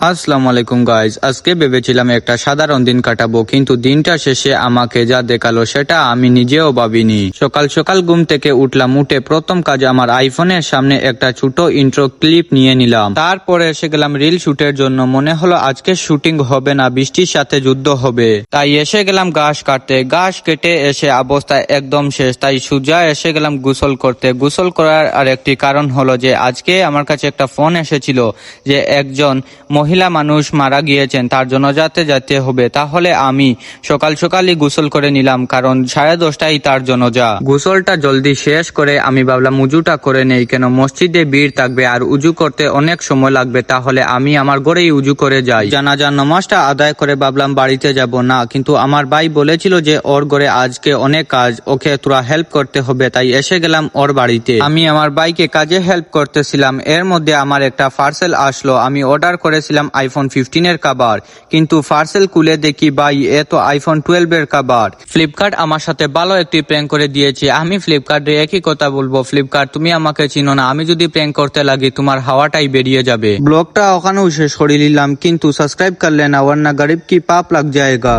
আসসালামু আলাইকুম গাইজ, আজকে ভেবেছিলাম একটা সাধারণ দিন কাটাবো, কিন্তু দিনটা শেষে আমাকে যা দেখালো সেটা আমি নিজেও ভাবিনি। সকাল সকাল ঘুম থেকে উঠলাম, উঠে প্রথম কাজ আমার আইফোনের সামনে একটা ছোট ইন্ট্রো ক্লিপ নিয়ে নিলাম। তারপরে এসে গেলাম রিল শুটের জন্য। মনে হলো আজকে শুটিং হবে না, বৃষ্টির সাথে যুদ্ধ হবে। তাই এসে গেলাম ঘাস কাটতে। ঘাস কেটে এসে অবস্থা একদম শেষ, তাই সোজা এসে গেলাম গোসল করতে। গোসল করার আর একটি কারণ হলো যে আজকে আমার কাছে একটা ফোন এসেছিল যে একজন মহিলা মানুষ মারা গিয়েছেন, তার জনাজাতে যেতে হবে। তাহলে আমি সকাল সকালই গোসল করে নিলাম, কারণ 10:30টাই তার জনাজা। গোসলটা জলদি শেষ করে আমি ভাবলাম উজুটা করে নেই, কেন মসজিদে ভিড় থাকবে আর উজু করতে অনেক সময় লাগবে। তাহলে আমি আমার ঘরেই উজু করে যাই। জানাজার নামাজটা আদায় করে ভাবলাম বাড়িতে যাব না, কিন্তু আমার ভাই বলেছিল যে ওর ঘরে আজকে অনেক কাজ, ওকে তোরা হেল্প করতে হবে। তাই এসে গেলাম ওর বাড়িতে। আমি আমার ভাইকে কাজে হেল্প করতেছিলাম। এর মধ্যে আমার একটা পার্সেল আসলো। আমি অর্ডার করেছিলাম আইফোন 15 এর কভার, কিন্তু পার্সেল খুলে দেখি ভাই এ তো আইফোন 12 এর কভার। ফ্লিপকার্ট আমার সাথে ভালো একটি প্র্যাঙ্ক করে দিয়েছে। আমি ফ্লিপকার্টে একই কথা বলবো, ফ্লিপকার্ট তুমি আমাকে চিনো না, আমি যদি প্র্যাঙ্ক করতে লাগি তোমার হাওয়াটাই বেরিয়ে যাবে। ব্লগটা ওখানেও শেষ করে নিলাম, কিন্তু সাবস্ক্রাইব করলে না, ওয়ারনা গরিব কি পাপ লাগ যায়গা।